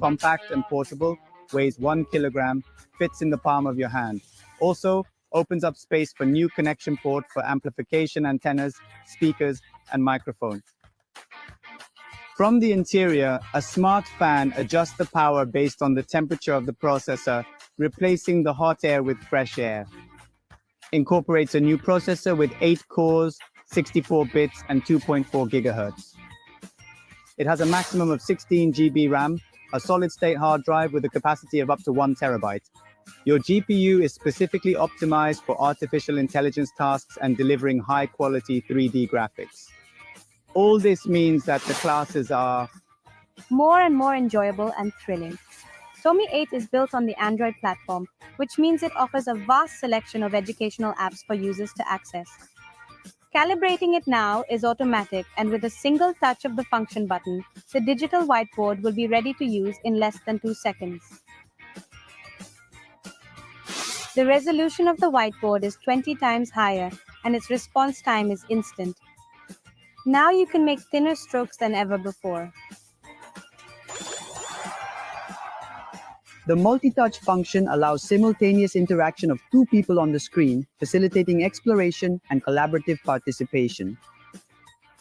compact and portable, weighs 1 kilogram, fits in the palm of your hand. Also, opens up space for new connection port for amplification antennas, speakers, and microphones. From the interior, a smart fan adjusts the power based on the temperature of the processor, replacing the hot air with fresh air. Incorporates a new processor with 8 cores, 64 bits, and 2.4 gigahertz. It has a maximum of 16 GB RAM, a solid-state hard drive with a capacity of up to 1 terabyte. Your GPU is specifically optimized for artificial intelligence tasks and delivering high-quality 3D graphics. All this means that the classes are more and more enjoyable and thrilling. Tomy 8 is built on the Android platform, which means it offers a vast selection of educational apps for users to access. Calibrating it now is automatic, and with a single touch of the function button, the digital whiteboard will be ready to use in less than 2 seconds. The resolution of the whiteboard is 20 times higher, and its response time is instant. Now you can make thinner strokes than ever before. The multi-touch function allows simultaneous interaction of 2 people on the screen, facilitating exploration and collaborative participation.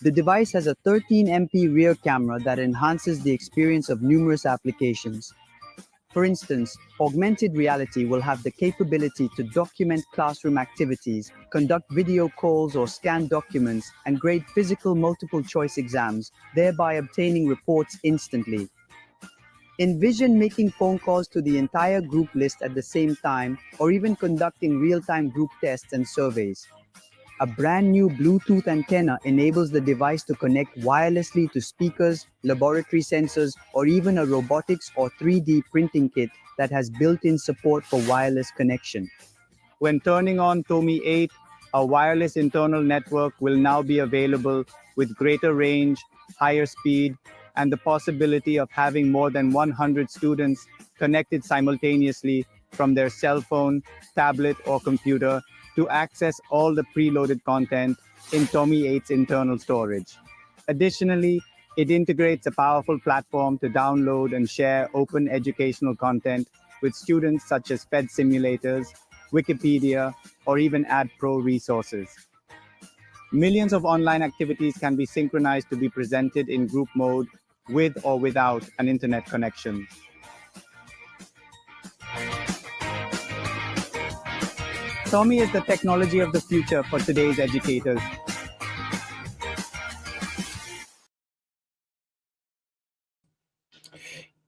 The device has a 13MP rear camera that enhances the experience of numerous applications. For instance, augmented reality will have the capability to document classroom activities, conduct video calls or scan documents, and grade physical multiple-choice exams, thereby obtaining reports instantly. Envision making phone calls to the entire group list at the same time, or even conducting real-time group tests and surveys. A brand new Bluetooth antenna enables the device to connect wirelessly to speakers, laboratory sensors, or even a robotics or 3D printing kit that has built-in support for wireless connection. When turning on Tomy 8, a wireless internal network will now be available with greater range, higher speed, and the possibility of having more than 100 students connected simultaneously from their cell phone, tablet, or computer to access all the preloaded content in Tomy 8's internal storage. Additionally, it integrates a powerful platform to download and share open educational content with students such as Fed simulators, Wikipedia, or even AdPro resources. Millions of online activities can be synchronized to be presented in group mode with or without an internet connection. Tomy is the technology of the future for today's educators.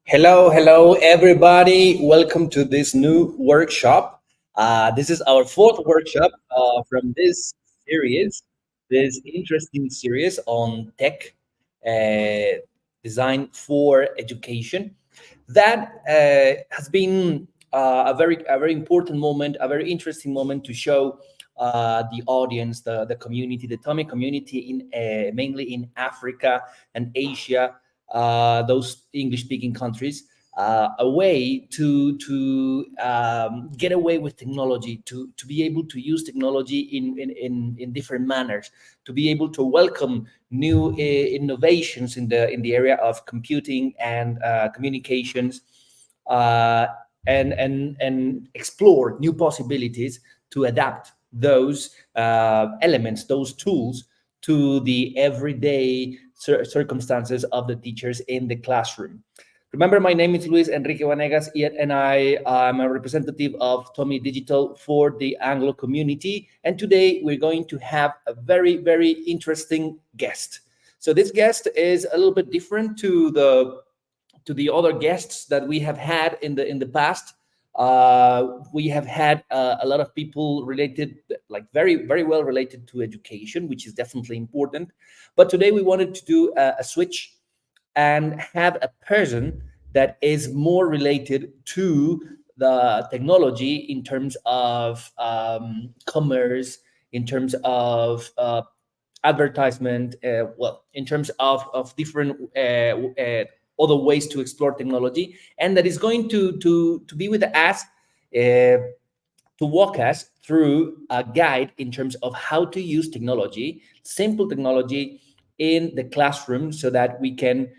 Hello, everybody. Welcome to this new workshop. This is our 4th workshop from this series, this interesting series on tech design for education. That has been a very important moment, a very interesting moment to show the audience, the community, the Tomy community in mainly in Africa and Asia, those English-speaking countries, a way to get away with technology, to be able to use technology in different manners, to be able to welcome new innovations in the area of computing and communications, and explore new possibilities to adapt those elements, those tools, to the everyday circumstances of the teachers in the classroom. Remember, my name is Luis Enrique Vanegas, and I am a representative of Tomy Digital for the Anglo community. And today we're going to have a very interesting guest. So this guest is a little bit different to the other guests that we have had in the past. We have had a lot of people related, like very well related to education, which is definitely important. But today we wanted to do a switch and have a person that is more related to the technology in terms of commerce, in terms of advertisement, in terms of different other ways to explore technology, and that is going to be with us to walk us through a guide in terms of how to use technology, simple technology, in the classroom, so that we can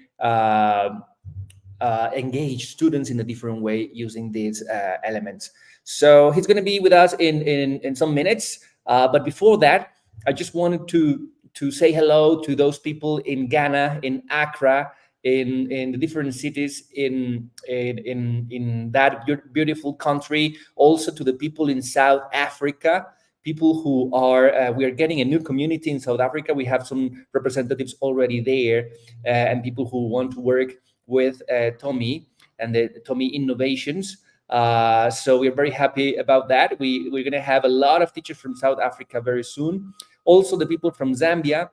engage students in a different way using these elements. So he's going to be with us in some minutes. But before that, I just wanted to say hello to those people in Ghana, in Accra, in the different cities in that beautiful country. Also to the people in South Africa, people who are we are getting a new community in South Africa. We have some representatives already there, and people who want to work with Tommy and the Tommy Innovations. So we're very happy about that. We're going to have a lot of teachers from South Africa very soon. Also, the people from Zambia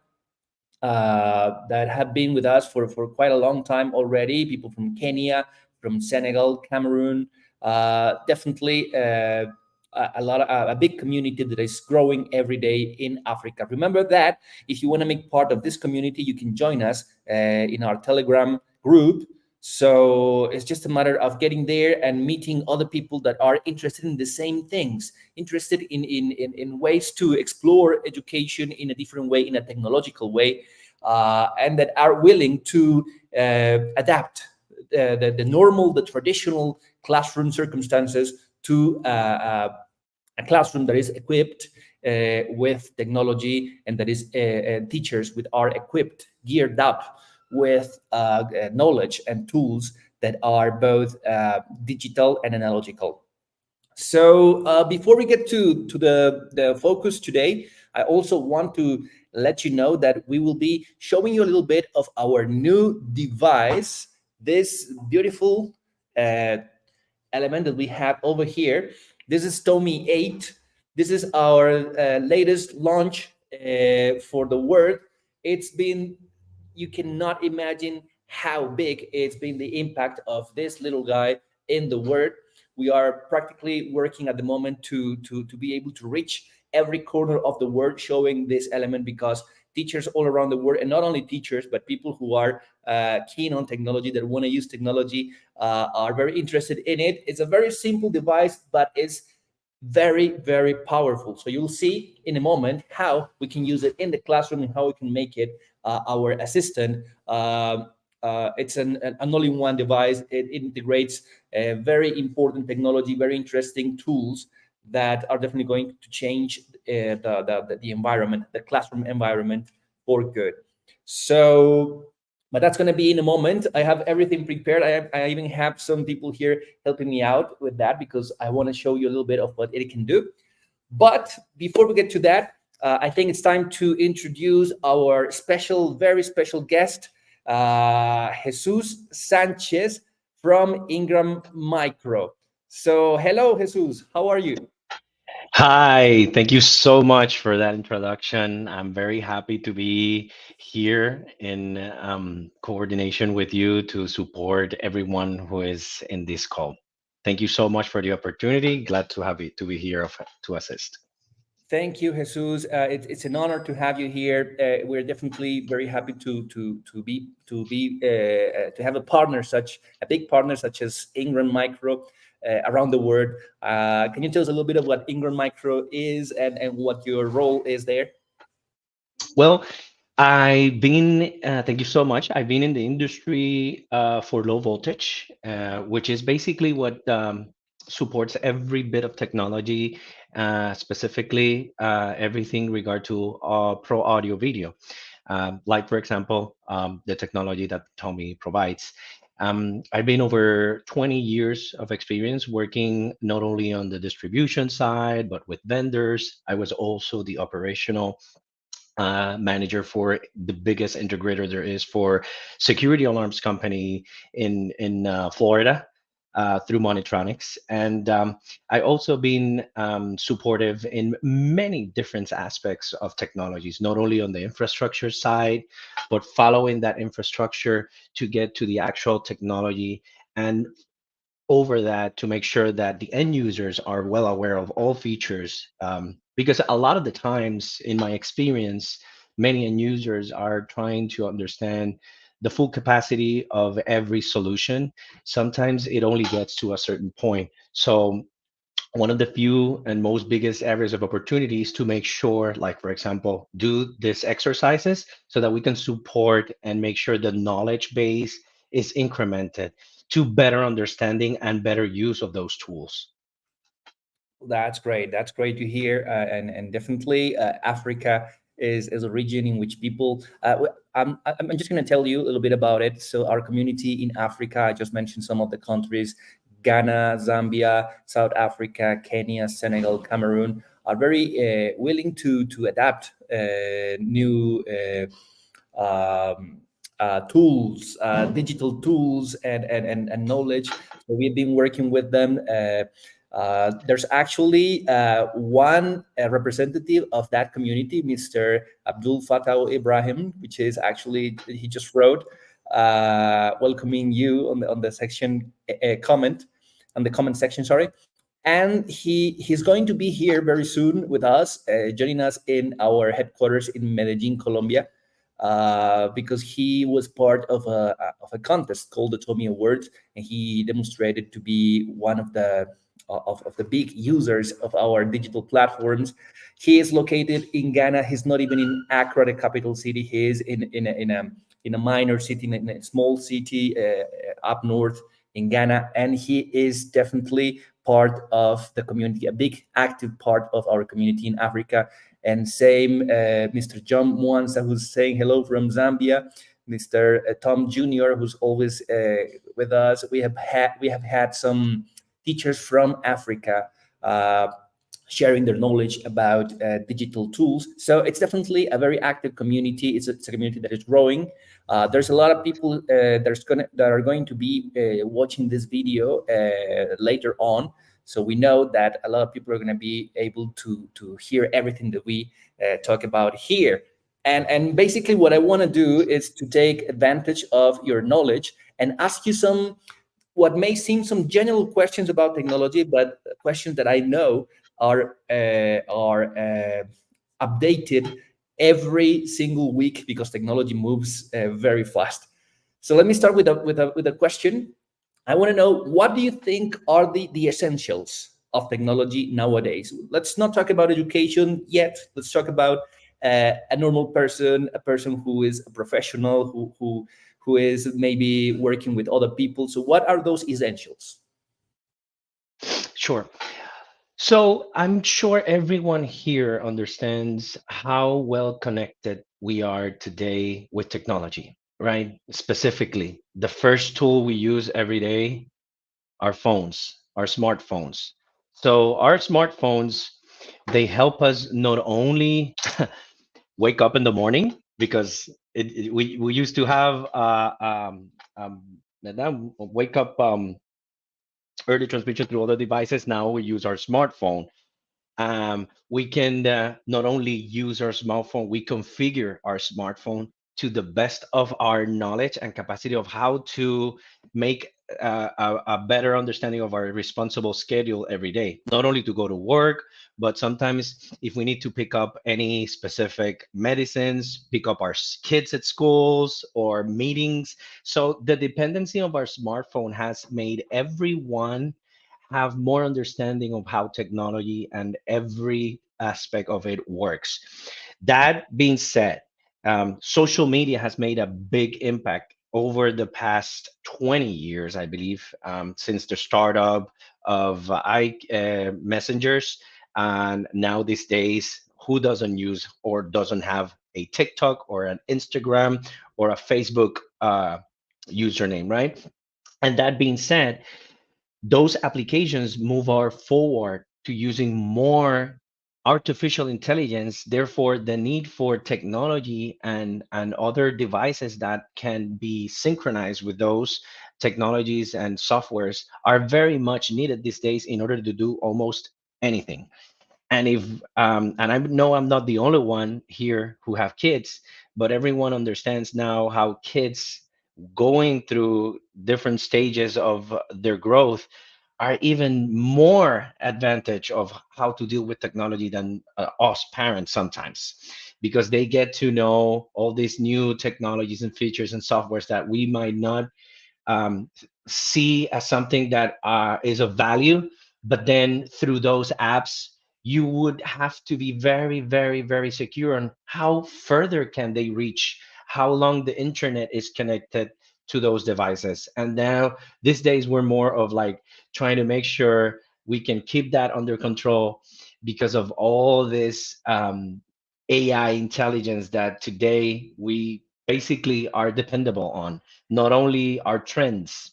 that have been with us for quite a long time already. People from Kenya, from Senegal, Cameroon. Definitely a lot of a big community that is growing every day in Africa. Remember that if you want to make part of this community, you can join us in our Telegram group. So it's just a matter of getting there and meeting other people that are interested in the same things, interested in ways to explore education in a different way, in a technological way, and that are willing to adapt the normal, the traditional classroom circumstances to a classroom that is equipped with technology, and that is teachers with are equipped, geared up with knowledge and tools that are both digital and analogical. So before we get to the focus today, I also want to let you know that we will be showing you a little bit of our new device, this beautiful element that we have over here. This is Tommy 8. This is our latest launch for the Word. It's been, you cannot imagine how big it's been, the impact of this little guy in the Word. We are practically working at the moment to be able to reach every corner of the world showing this element, because teachers all around the world, and not only teachers, but people who are keen on technology, that want to use technology, are very interested in it. It's a very simple device, but it's very, very powerful. So you'll see in a moment how we can use it in the classroom and how we can make it our assistant. It's an all-in-one device. It integrates very important technology, very interesting tools that are definitely going to change the environment, the classroom environment, for good. So, but that's going to be in a moment. I have everything prepared. I even have some people here helping me out with that, because I want to show you a little bit of what it can do. But before we get to that, I think it's time to introduce our special, very special guest, Jesus Sanchez from INGRAM Micro. So hello, Jesus. How are you? Hi, thank you so much for that introduction. I'm very happy to be here in coordination with you to support everyone who is in this call. Thank you so much for the opportunity. Glad to have it to be here to assist. Thank you, Jesus. It's an honor to have you here. We're definitely very happy to have a partner, such a big partner such as INGRAM Micro around the world. Can you tell us a little bit of what INGRAM Micro is, and what your role is there? Well, thank you so much. I've been in the industry for low voltage, which is basically what supports every bit of technology, specifically everything regard to pro audio video. Like, for example, the technology that Tommy provides. I've been over 20 years of experience working not only on the distribution side, but with vendors. I was also the operational manager for the biggest integrator there is for security alarms company in Florida through Monitronics, and I also been supportive in many different aspects of technologies, not only on the infrastructure side, but following that infrastructure to get to the actual technology, and over that to make sure that the end users are well aware of all features, because a lot of the times in my experience, many end users are trying to understand the full capacity of every solution. Sometimes it only gets to a certain point. So one of the few and most biggest areas of opportunities to make sure, like, for example, do these exercises so that we can support and make sure the knowledge base is incremented, to better understanding and better use of those tools. That's great. That's great to hear. And definitely, Africa is a region in which people. I'm just going to tell you a little bit about it. So, our community in Africa, I just mentioned some of the countries: Ghana, Zambia, South Africa, Kenya, Senegal, Cameroon, are very willing to adapt new. Tools, digital tools, and knowledge. So we've been working with them. There's actually one representative of that community, Mr. Abdul Fattah Ibrahim, which is actually he just wrote welcoming you on the section comment on the comment section. Sorry. And he's going to be here very soon with us, joining us in our headquarters in Medellin, Colombia, because he was part of a contest called the Tommy Awards, and he demonstrated to be one of the big users of our digital platforms. He is located in Ghana. He's not even in Accra, the capital city. He is in a minor city, in a small city up north in Ghana, and he is definitely part of the community, a big active part of our community in Africa. And same, Mr. John Mwanza, who's saying hello from Zambia, Mr. Tom Jr., who's always with us. We have had some teachers from Africa sharing their knowledge about digital tools. So it's definitely a very active community. It's a community that is growing. There's a lot of people that are going to be watching this video later on. So we know that a lot of people are going to be able to hear everything that we talk about here. And basically, what I want to do is to take advantage of your knowledge and ask you some what may seem some general questions about technology, but questions that I know are updated every single week because technology moves very fast. So let me start with a question. I want to know, what do you think are the essentials of technology nowadays? Let's not talk about education yet. Let's talk about a normal person, a person who is a professional, who is maybe working with other people. So what are those essentials? Sure. So I'm sure everyone here understands how well connected we are today with technology, right? Specifically, the first tool we use every day, our phones, our smartphones. So our smartphones, they help us not only wake up in the morning, because we used to have wake up early transmission through other devices. Now we use our smartphone. We can not only use our smartphone, we configure our smartphone to the best of our knowledge and capacity of how to make a better understanding of our responsible schedule every day. Not only to go to work, but sometimes if we need to pick up any specific medicines, pick up our kids at schools or meetings. So the dependency of our smartphone has made everyone have more understanding of how technology and every aspect of it works. That being said, social media has made a big impact over the past 20 years, I believe, since the startup of messengers. And now these days, who doesn't use or doesn't have a TikTok or an Instagram or a Facebook username, right? And that being said, those applications move our forward to using more artificial intelligence. Therefore, the need for technology and other devices that can be synchronized with those technologies and softwares are very much needed these days in order to do almost anything. And if and I know I'm not the only one here who have kids, but everyone understands now how kids going through different stages of their growth are even more advantage of how to deal with technology than us parents sometimes, because they get to know all these new technologies and features and softwares that we might not um, see as something that is of value. But then through those apps, you would have to be very, very, very secure on how further can they reach, how long the internet is connected to those devices. And now these days we're more of like trying to make sure we can keep that under control because of all this AI intelligence that today we basically are dependable on. Not only our trends,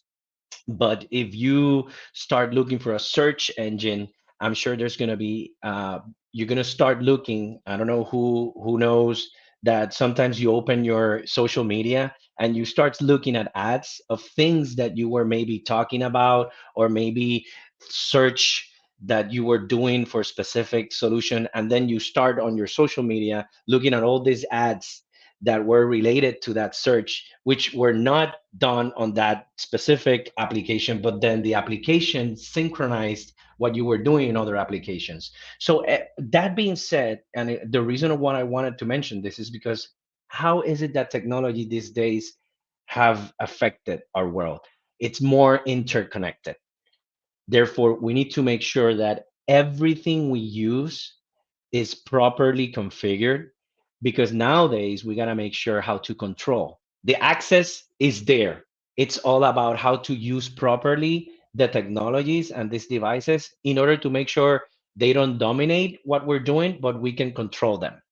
but if you start looking for a search engine, I'm sure there's going to be you're going to start looking. I don't know who knows that sometimes you open your social media and you start looking at ads of things that you were maybe talking about, or maybe search that you were doing for a specific solution, and then you start on your social media looking at all these ads that were related to that search, which were not done on that specific application, but then the application synchronized what you were doing in other applications. So that being said, and the reason why I wanted to mention this is because how is it that technology these days have affected our world? It's more interconnected. Therefore, we need to make sure that everything we use is properly configured, because nowadays we got to make sure how to control. The access is there. It's all about how to use properly the technologies and these devices in order to make sure they don't dominate what we're doing, but we can control them.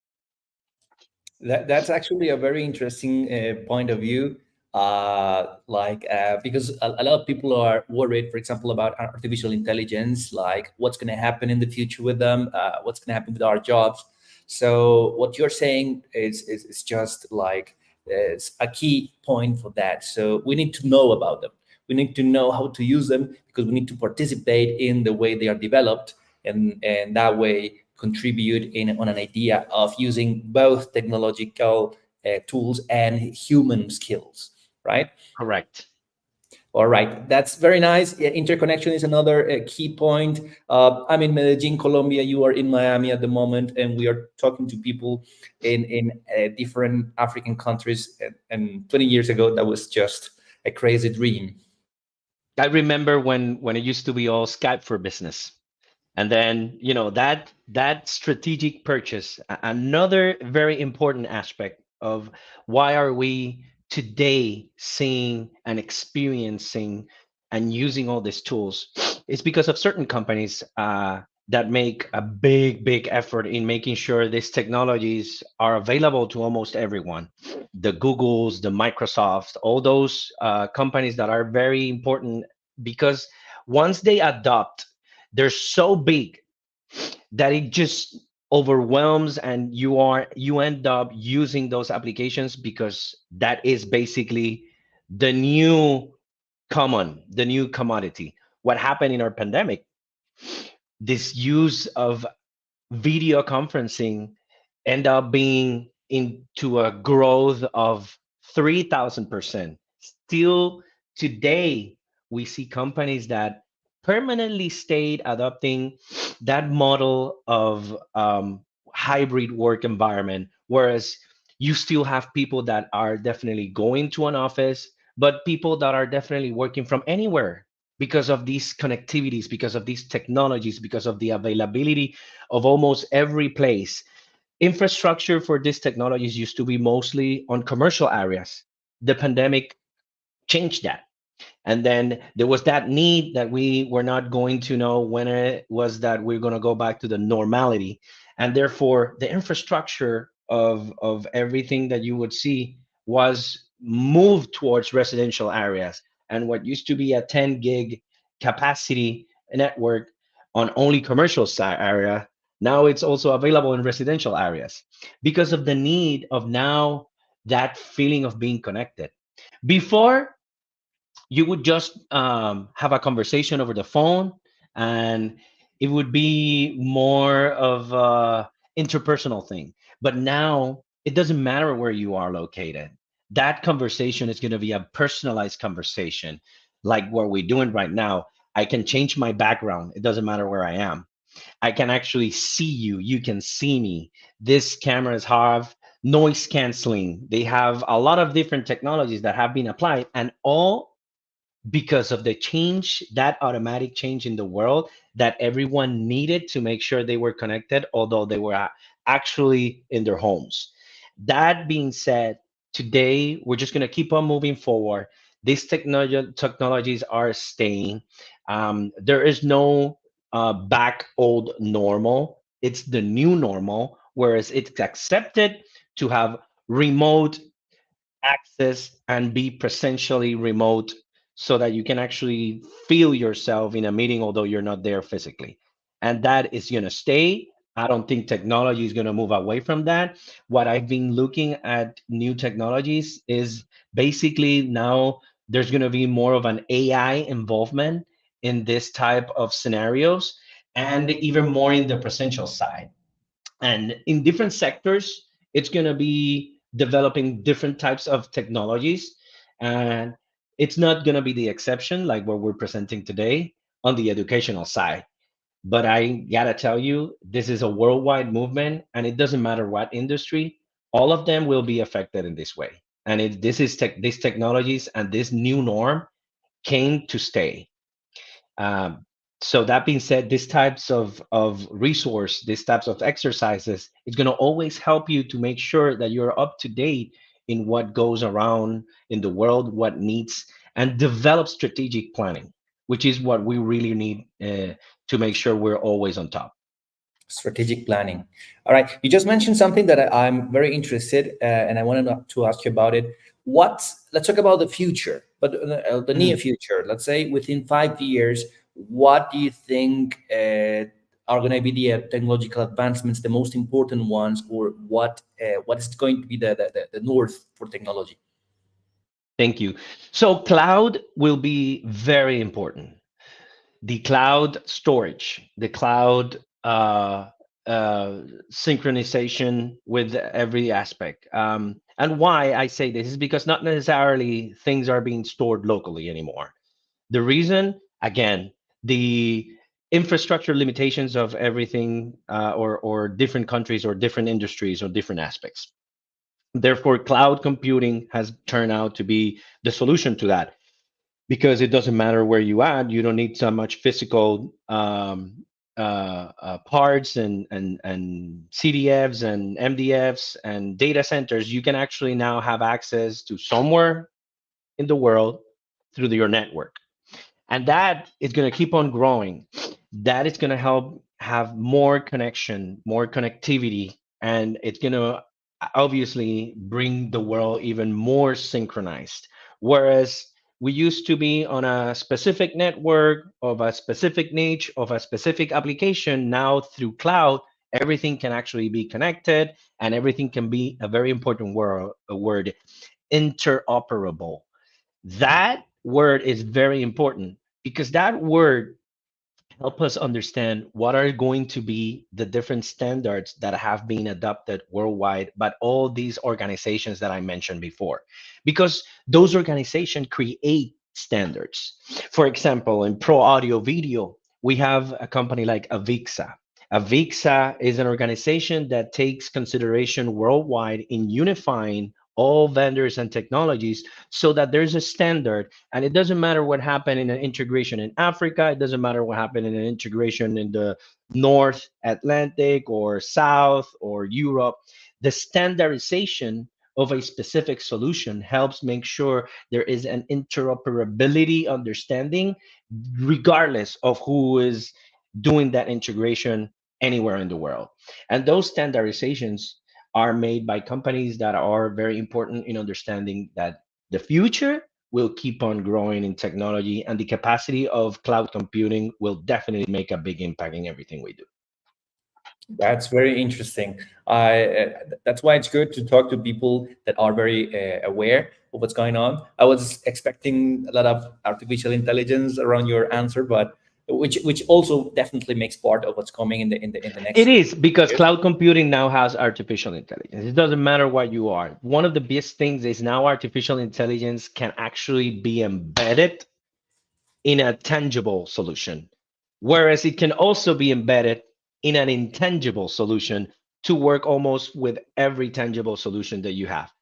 That's actually a very interesting point of view. Because a lot of people are worried, for example, about artificial intelligence, like what's going to happen in the future with them, what's going to happen with our jobs. So what you're saying is just like it's a key point for that. So we need to know about them. We need to know how to use them because we need to participate in the way they are developed, and that way contribute in on an idea of using both technological tools and human skills, right? Correct. All right, that's very nice. Yeah, interconnection is another key point. I'm in Medellin, Colombia. You are in Miami at the moment, and we are talking to people in different African countries. And 20 years ago, that was just a crazy dream. I remember when it used to be all Skype for business. And then, that strategic purchase, another very important aspect of why are we today seeing and experiencing and using all these tools is because of certain companies that make a big effort in making sure these technologies are available to almost everyone. The Googles, the Microsofts, all those companies that are very important, because once they adopt, they're so big that it just overwhelms, and you end up using those applications because that is basically the new the new commodity. What happened in our pandemic, this use of video conferencing end up being into a growth of 3,000%. Still today, we see companies that permanently stayed adopting that model of hybrid work environment, whereas you still have people that are definitely going to an office, but people that are definitely working from anywhere because of these connectivities, because of these technologies, because of the availability of almost every place. Infrastructure for these technologies used to be mostly on commercial areas. The pandemic changed that. And then there was that need that we were not going to know when it was that we're going to go back to the normality. And therefore, the infrastructure of everything that you would see was moved towards residential areas. And what used to be a 10 gig capacity network on only commercial area, now it's also available in residential areas because of the need of now that feeling of being connected. Before, you would just have a conversation over the phone, and it would be more of a interpersonal thing. But now it doesn't matter where you are located. That conversation is going to be a personalized conversation, like what we're doing right now. I can change my background. It doesn't matter where I am. I can actually see you. You can see me. These cameras have noise canceling. They have a lot of different technologies that have been applied, and all because of the change, that automatic change in the world that everyone needed to make sure they were connected, although they were actually in their homes. That being said, today we're just going to keep on moving forward. These technologies are staying. There is no back old normal. It's the new normal, whereas it's accepted to have remote access and be presentially remote so that you can actually feel yourself in a meeting, although you're not there physically. And that is going to stay. I don't think technology is going to move away from that. What I've been looking at new technologies is basically now there's going to be more of an AI involvement in this type of scenarios and even more in the presential side. And in different sectors, it's going to be developing different types of technologies. And it's not going to be the exception, like what we're presenting today on the educational side. But I got to tell you, this is a worldwide movement, and it doesn't matter what industry, all of them will be affected in this way. And these technologies and this new norm came to stay. Um, so that being said, these types of resource, these types of exercises, it's going to always help you to make sure that you're up to date in what goes around in the world, what needs, and develop strategic planning, which is what we really need to make sure we're always on top. Strategic planning. All right, you just mentioned something that I'm very interested, and I wanted to ask you about it. Let's talk about the future, but the near Mhm. future. Let's say within 5 years, what do you think are going to be the technological advancements, the most important ones, or what is going to be the north for technology? Thank you. So cloud will be very important. The cloud storage, the cloud synchronization with every aspect. And why I say this is because not necessarily things are being stored locally anymore. The reason, again, the infrastructure limitations of everything, or different countries or different industries or different aspects. Therefore, cloud computing has turned out to be the solution to that because it doesn't matter where you at. You don't need so much physical parts and CDFs and MDFs and data centers. You can actually now have access to somewhere in the world through your network, and that is going to keep on growing. That is going to help have more connection, more connectivity, and it's going to obviously bring the world even more synchronized. Whereas we used to be on a specific network of a specific niche of a specific application, now through cloud everything can actually be connected, and everything can be a very important word, interoperable. That word is very important because that word help us understand what are going to be the different standards that have been adopted worldwide by all these organizations that I mentioned before, because those organizations create standards. For example, in pro audio video, we have a company like Avixa. Avixa is an organization that takes consideration worldwide in unifying all vendors and technologies so that there's a standard, and it doesn't matter what happened in an integration in Africa, it doesn't matter what happened in an integration in the North Atlantic or South or Europe. The standardization of a specific solution helps make sure there is an interoperability understanding regardless of who is doing that integration anywhere in the world. And those standardizations are made by companies that are very important in understanding that the future will keep on growing in technology, and the capacity of cloud computing will definitely make a big impact in everything we do. That's very interesting. That's why it's good to talk to people that are very aware of what's going on. I was expecting a lot of artificial intelligence around your answer, but which also definitely makes part of what's coming in the It next is because years. cloud computing now has artificial intelligence. It doesn't matter what you are. One of the best things is now artificial intelligence can actually be embedded in a tangible solution, whereas it can also be embedded in an intangible solution to work almost with every tangible solution that you have.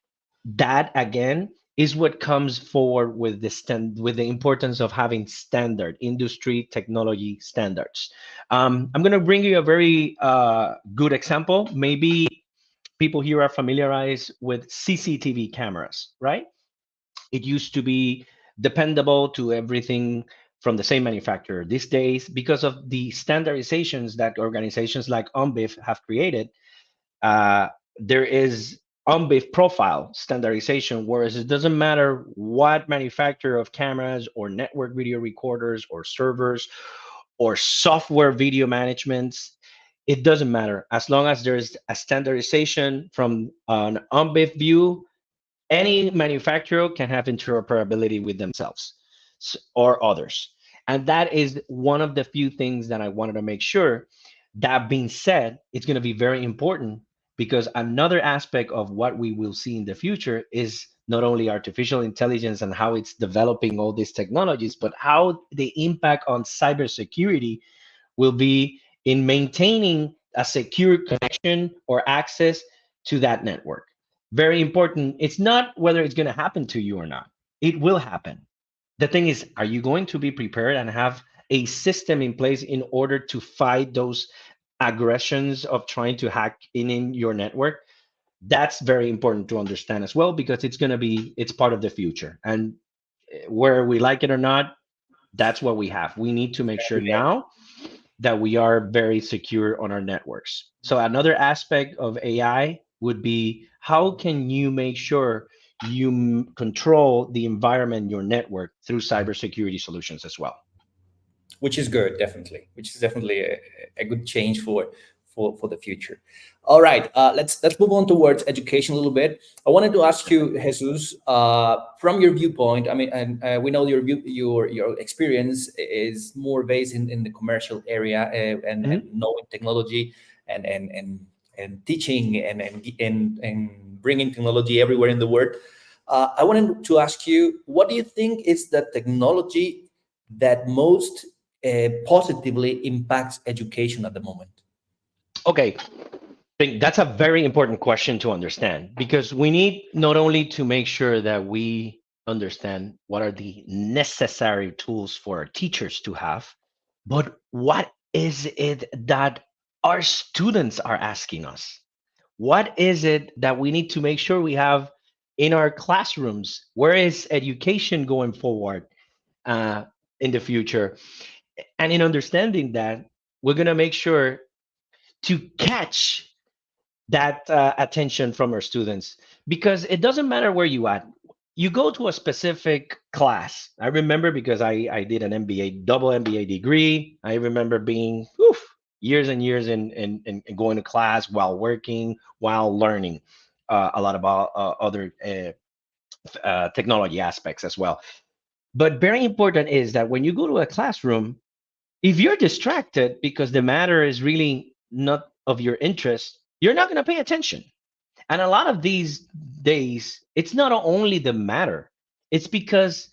That again is what comes forward with with the importance of having standard industry technology standards. I'm going to bring you a very good example. Maybe people here are familiarized with CCTV cameras, right? It used to be dependable to everything from the same manufacturer. These days, because of the standardizations that organizations like OMBIF have created, uh, there is OMBIF profile standardization, whereas it doesn't matter what manufacturer of cameras or network video recorders or servers or software video managements, it doesn't matter. As long as there's a standardization from an OMBIF view, any manufacturer can have interoperability with themselves or others. And that is one of the few things that I wanted to make sure. That being said, it's going to be very important because another aspect of what we will see in the future is not only artificial intelligence and how it's developing all these technologies, but how the impact on cybersecurity will be in maintaining a secure connection or access to that network. Very important. It's not whether it's going to happen to you or not. It will happen. The thing is, are you going to be prepared and have a system in place in order to fight those aggressions of trying to hack in your network? That's very important to understand as well, because it's part of the future. And whether we like it or not, that's what we have. We need to make sure now that we are very secure on our networks. So another aspect of AI would be, how can you make sure you control the environment, your network, through cybersecurity solutions as well? Which is good, definitely. Which is definitely a good change for the future. All right, let's move on towards education a little bit. I wanted to ask you, Jesus, from your viewpoint. I mean, and we know your experience is more based in the commercial area, and knowing technology and teaching and bringing technology everywhere in the world. I wanted to ask you, what do you think is the technology that most positively impacts education at the moment? Okay, I think that's a very important question to understand, because we need not only to make sure that we understand what are the necessary tools for our teachers to have, but what is it that our students are asking us? What is it that we need to make sure we have in our classrooms? Where is education going forward uh, in the future? And in understanding that, we're going to make sure to catch that attention from our students, because it doesn't matter where you at. You go to a specific class. I remember, because I did an MBA, double MBA degree. I remember being years and years in going to class while working, while learning a lot about other technology aspects as well. But very important is that when you go to a classroom, if you're distracted because the matter is really not of your interest, you're not going to pay attention. And a lot of these days, it's not only the matter, it's because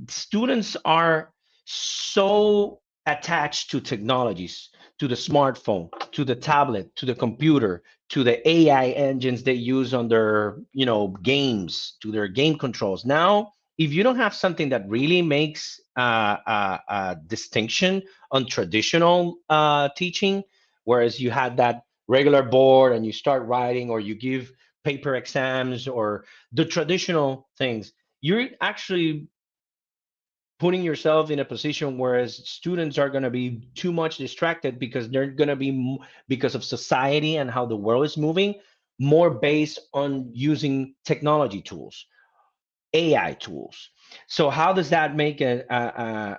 students are so attached to technologies, to the smartphone, to the tablet, to the computer, to the AI engines they use on their, games, to their game controls. Now, if you don't have something that really makes a distinction on traditional teaching, whereas you had that regular board and you start writing, or you give paper exams, or the traditional things, you're actually putting yourself in a position whereas students are going to be too much distracted, because they're going to be, because of society and how the world is moving, more based on using technology tools, AI tools. So how does that make an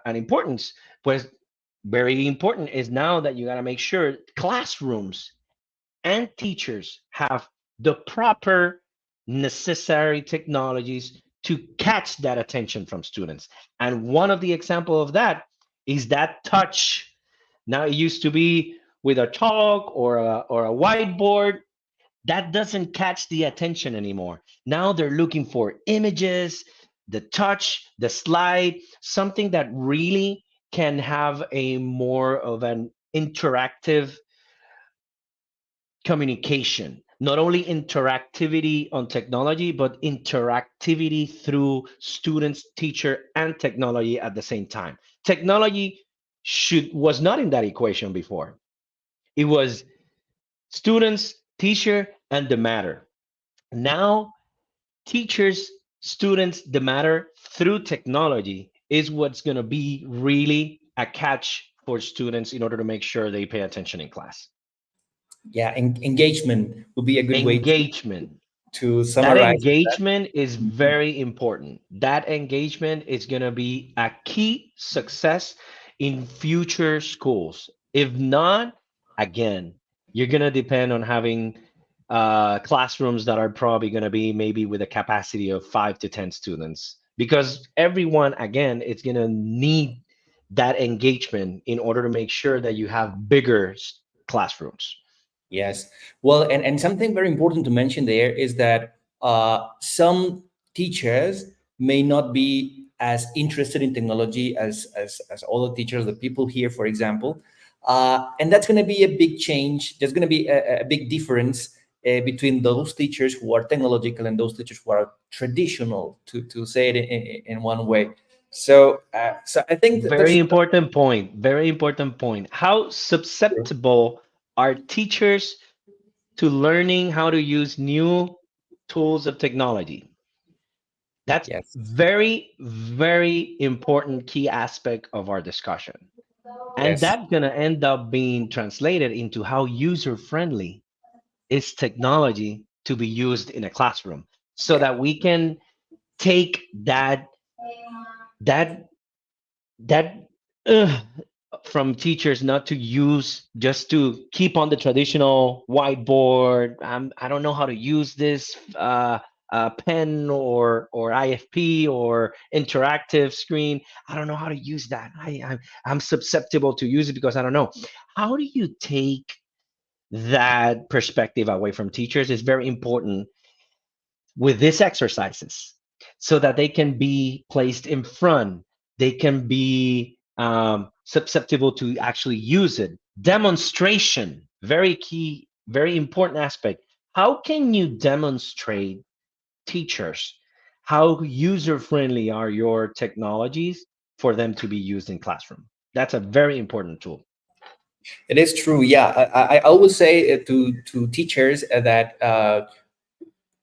importance? Pues very important is now that you got to make sure classrooms and teachers have the proper necessary technologies to catch that attention from students. And one of the example of that is that touch. Now, it used to be with a chalk or a whiteboard. That doesn't catch the attention anymore. Now they're looking for images, the touch, the slide, something that really can have a more of an interactive communication, not only interactivity on technology, but interactivity through students, teacher, and technology at the same time. Technology was not in that equation before. It was students, teacher, and the matter. Now teachers students the matter through technology is what's going to be really a catch for students in order to make sure they pay attention in class. Yeah, engagement would be a good way Engagement. to That summarize that. engagement is very important. That engagement is going to be a key success in future schools. If not, again, you're going to depend on having classrooms that are probably going to be maybe with a capacity of 5 to 10 students, because everyone, again, it's going to need that engagement in order to make sure that you have bigger classrooms. Yes. Well, and something very important to mention there is that some teachers may not be as interested in technology as all the teachers, the people here, for example. And that's going to be a big change. There's going to be a big difference between those teachers who are technological and those teachers who are traditional, to say it in one way. So I think that Very there's important point. Very important point. How susceptible are teachers to learning how to use new tools of technology? That's yes, very, very important key aspect of our discussion. And yes, that's going to end up being translated into how user friendly is technology to be used in a classroom, so yeah. that we can take that that from teachers not to use, just to keep on the traditional whiteboard. I don't know how to use this pen or IFP or interactive screen. I don't know how to use that. I'm susceptible to use it because I don't know. How do you take that perspective away from teachers? Is very important with these exercises, so that they can be placed in front, they can be susceptible to actually use it. Demonstration, very key, very important aspect. How can you demonstrate, teachers, how user friendly are your technologies for them to be used in classroom? That's a very important tool. It is true. Yeah, I always say to teachers that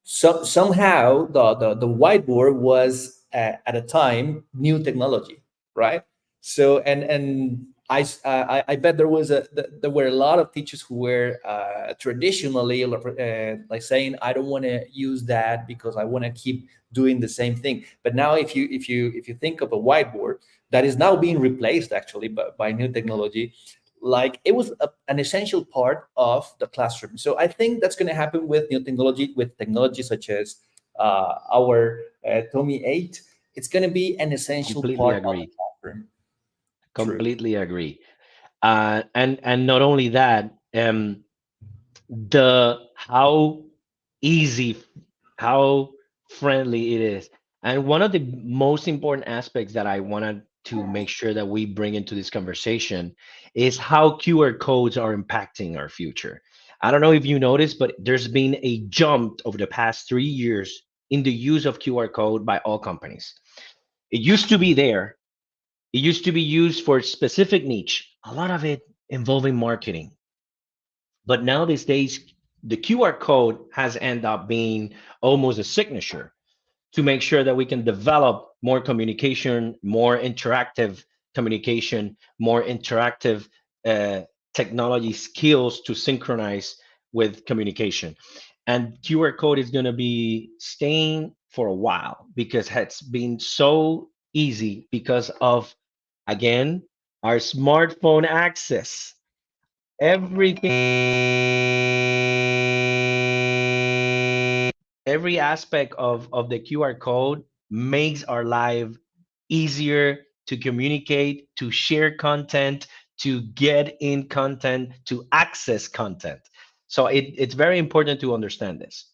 somehow the whiteboard was at a time new technology, right? So and I bet there were a lot of teachers who were traditionally like saying, I don't want to use that because I want to keep doing the same thing. But now if you think of a whiteboard that is now being replaced actually by new technology, like it was an essential part of the classroom. So I think that's going to happen with new technology, with technology such as our Tommy 8. It's going to be an essential Completely part of the agree. classroom. True. Completely agree. And not only that, the how easy, how friendly it is. And one of the most important aspects that I wanted to make sure that we bring into this conversation is how QR codes are impacting our future. I don't know if you noticed, but there's been a jump over the past 3 years in the use of QR code by all companies. It used to be there. It used to be used for specific niche, a lot of it involving marketing. But now these days, the QR code has ended up being almost a signature to make sure that we can develop more communication, more interactive communication, more interactive uh, technology skills to synchronize with communication. And QR code is going to be staying for a while because it's been so easy because of, again, our smartphone access. Everything, every aspect of the QR code makes our life easier to communicate, to share content, to get in content, to access content. So it's very important to understand this.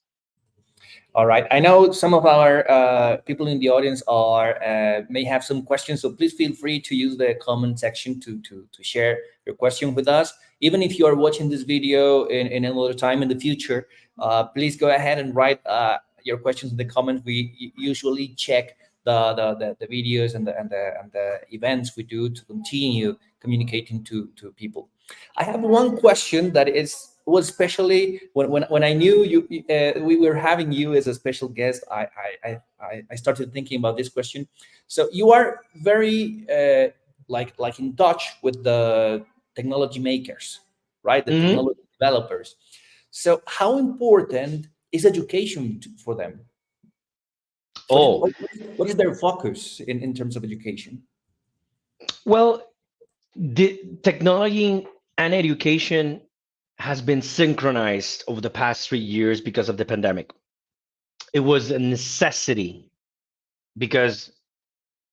All right. I know some of our people in the audience are may have some questions, so please feel free to use the comment section to share your question with us. Even if you are watching this video in another time in the future, please go ahead and write your questions in the comments. We usually check the videos and the events we do to continue communicating to people. I have one question that is was especially when I knew you, we were having you as a special guest. I started thinking about this question. So you are very like in touch with the technology makers, right? The Mhm. technology developers. So how important is education for them? What is, Oh, what is their focus in terms of education? well, the technology and education has been synchronized over the past 3 years because of the pandemic. It was a necessity because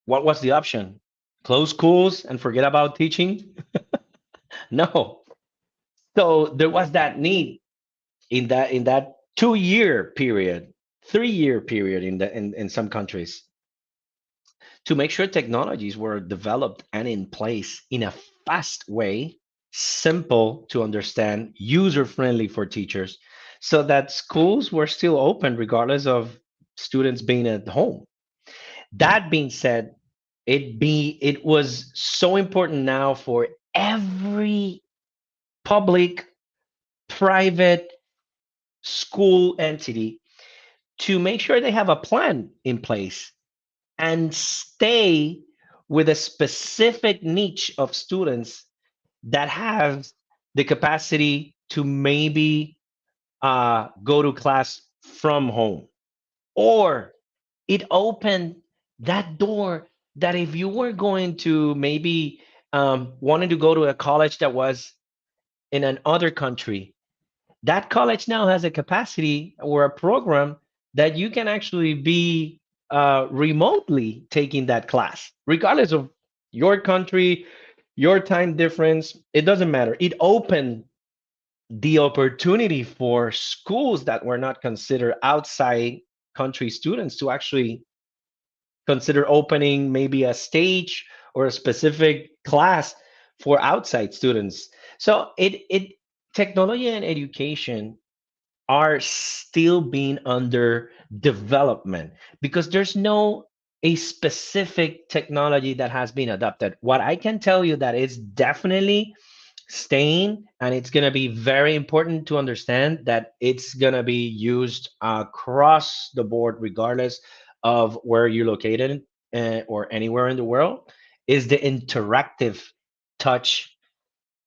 what was the option? Close schools and forget about teaching? No. So there was that need in that 2 year period, 3 year period in some countries to make sure technologies were developed and in place in a fast way, simple to understand, user friendly for teachers, so that schools were still open regardless of students being at home. That being said, it was so important now for every public, private school entity to make sure they have a plan in place and stay with a specific niche of students that have the capacity to maybe go to class from home. Or it opened that door that if you were going to maybe wanting to go to a college that was in another country, that college now has a capacity or a program that you can actually be remotely taking that class, regardless of your country, your time difference. It doesn't matter. It opened the opportunity for schools that were not considered outside country students to actually consider opening maybe a stage or a specific class for outside students. So it technology and education are still being under development because there's no a specific technology that has been adopted. What I can tell you that is definitely staying, and it's going to be very important to understand that it's going to be used across the board regardless of where you're located, or anywhere in the world, is the interactive touch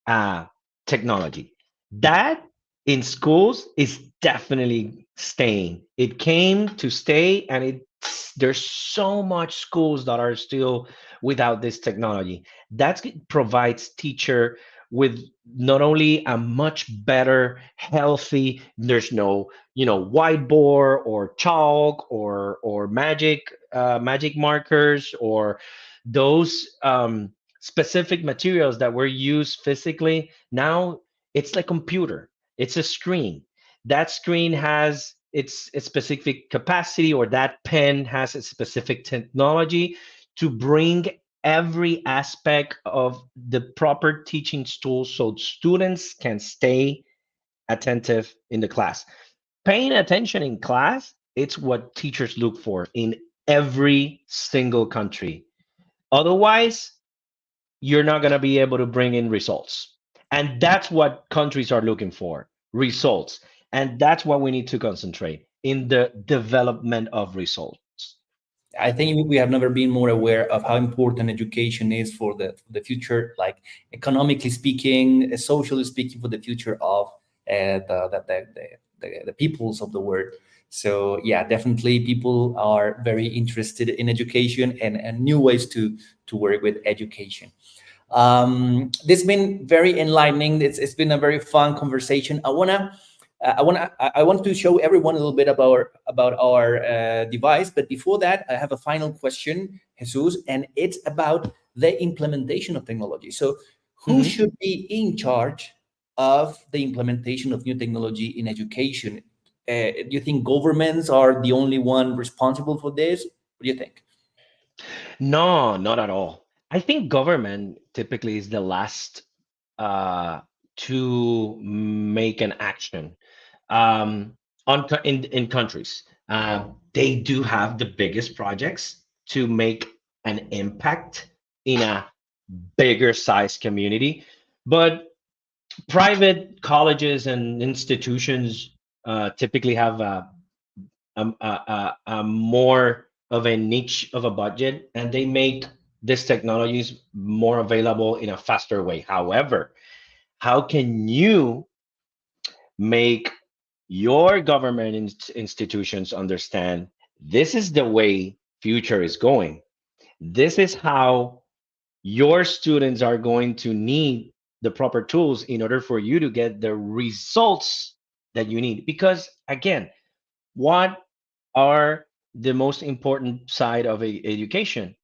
uh, technology. That in schools is definitely staying. It came to stay, and there's so much schools that are still without this technology. That provides teacher with not only a much better, healthy. There's no, whiteboard or chalk or magic markers or those specific materials that were used physically. Now it's like computer. It's a screen. That screen has its specific capacity, or that pen has a specific technology to bring every aspect of the proper teaching tools so students can stay attentive in the class. Paying attention in class, it's what teachers look for in every single country. Otherwise, you're not going to be able to bring in results. And that's what countries are looking for, results. And that's what we need to concentrate in the development of results. I think we have never been more aware of how important education is for the future, like economically speaking, socially speaking, for the future of the peoples of the world. So yeah, definitely people are very interested in education and new ways to work with education. This has been very enlightening. It's been a very fun conversation. I want to show everyone a little bit about our device, but before that, I have a final question, Jesus, and it's about the implementation of technology. So, who Mhm. should be in charge of the implementation of new technology in education? Do you think governments are the only one responsible for this? What do you think? No, not at all. I think government typically is the last uh, to make an action. In countries. They do have the biggest projects to make an impact in a bigger size community, but Private colleges and institutions typically have a more of a niche of a budget, and they make these technologies more available in a faster way. However, how can you make your government institutions understand this is the way future is going? This is how your students are going to need the proper tools in order for you to get the results that you need. Because again, what are the most important side of education?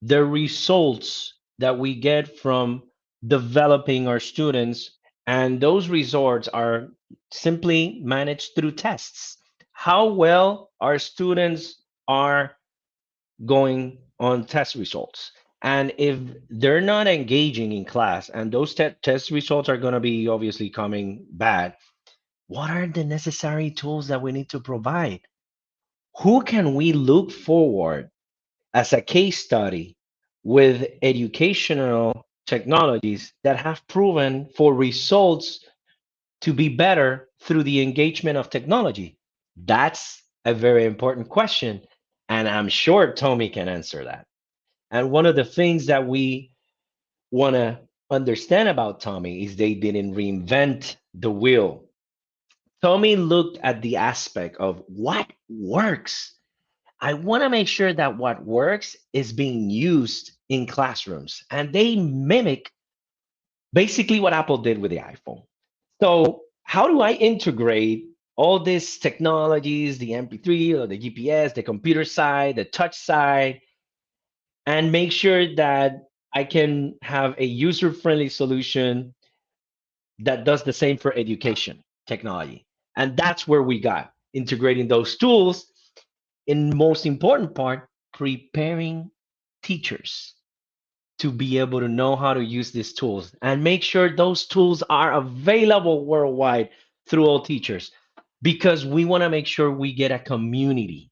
The results that we get from developing our students, and those results are simply managed through tests. How well our students are going on test results. And if they're not engaging in class and those test results are going to be obviously coming bad, what are the necessary tools that we need to provide? Who can we look forward as a case study with educational technologies that have proven for results to be better through the engagement of technology? That's a very important question. And I'm sure Tommy can answer that. And one of the things that we want to understand about Tommy is they didn't reinvent the wheel. Tommy looked at the aspect of what works. I want to make sure that what works is being used in classrooms, and they mimic basically what Apple did with the iPhone. So, how do I integrate all these technologies, the MP3 or the GPS, the computer side, the touch side, and make sure that I can have a user friendly solution that does the same for education technology? And that's where we got integrating those tools. In most important part, preparing teachers to be able to know how to use these tools and make sure those tools are available worldwide through all teachers, because we want to make sure we get a community.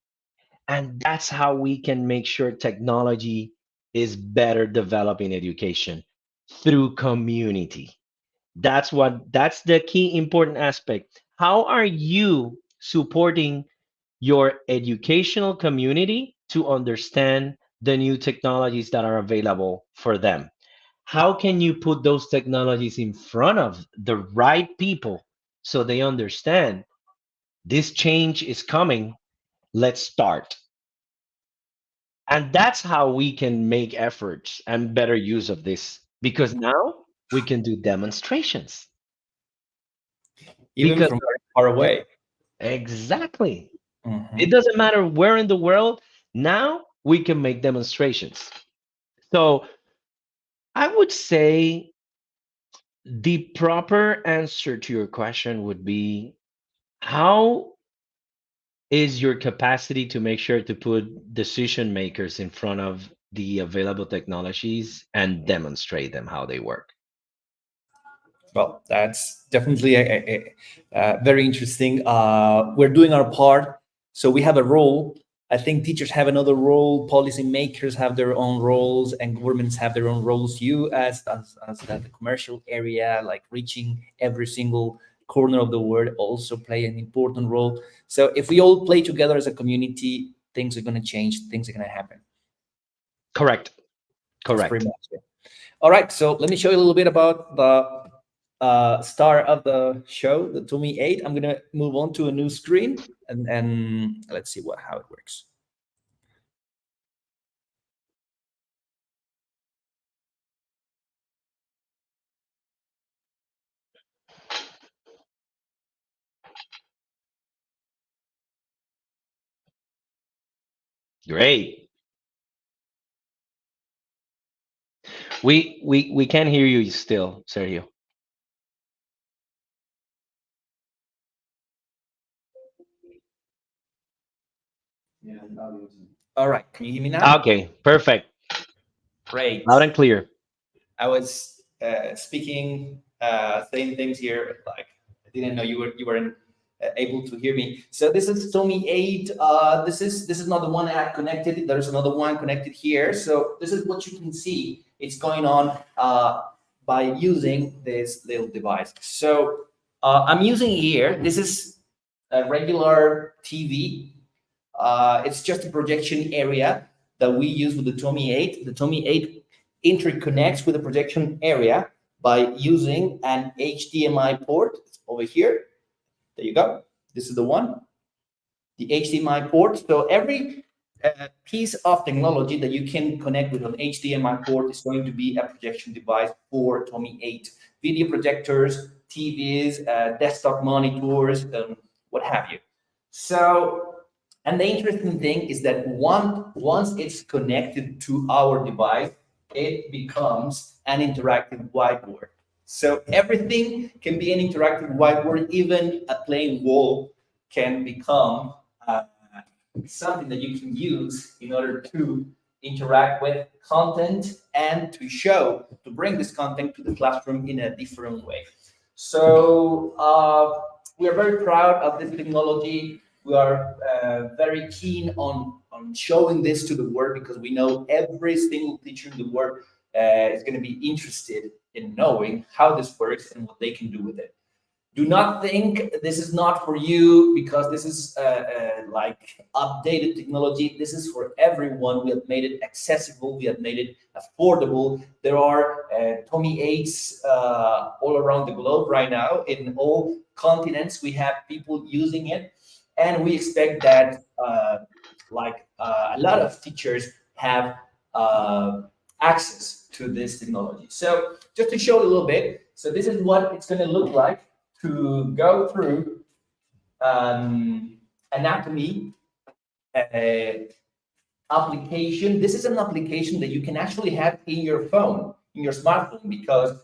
And that's how we can make sure technology is better developed in education, through community. That's the key important aspect. How are you supporting your educational community to understand the new technologies that are available for them? How can you put those technologies in front of the right people so they understand this change is coming? Let's start. And that's how we can make efforts and better use of this, because now we can do demonstrations. Even Because from very far away. exactly. It Mhm. doesn't matter where in the world. Now we can make demonstrations. So I would say the proper answer to your question would be, how is your capacity to make sure to put decision makers in front of the available technologies and demonstrate them how they work? Well, that's definitely very interesting. We're doing our part, so we have a role. I think teachers have another role, policymakers have their own roles, and governments have their own roles. You, as the commercial area, like reaching every single corner of the world, also play an important role. So if we all play together as a community, things are going to change. Things are going to happen. Correct. That's pretty Correct. much it. All right, so let me show you a little bit about the star of the show, the Tomy 8. I'm gonna move on to a new screen, and let's see how it works. Great. We can hear you still, Sergio. All right, can you hear me now? Okay, perfect. Great. Loud and clear. I was speaking, saying things here. Like I didn't know you were able to hear me. So this is Tommy 8. This is not the one app connected. There's another one connected here. So this is what you can see. It's going on. by using this little device. So I'm using here, this is a regular TV. It's just a projection area that we use with the Tommy 8. The Tommy 8 interconnects with the projection area by using an HDMI port. It's over here. There you go. This is the one, the HDMI port. So every piece of technology that you can connect with an HDMI port is going to be a projection device for Tommy 8. Video projectors, TVs, desktop monitors, what have you. So, and the interesting thing is that once it's connected to our device, it becomes an interactive whiteboard. So everything can be an interactive whiteboard. Even a plain wall can become something that you can use in order to interact with content and to bring this content to the classroom in a different way. So we are very proud of this technology. We are very keen on showing this to the world, because we know every single teacher in the world is going to be interested in knowing how this works and what they can do with it. Do not think this is not for you because this is like updated technology. This is for everyone. We have made it accessible. We have made it affordable. There are Tommy 8s all around the globe right now. In all continents, we have people using it. And we expect that a lot of teachers have access to this technology. So just to show a little bit, so this is what it's going to look like to go through anatomy application. This is an application that you can actually have in your phone, in your smartphone, because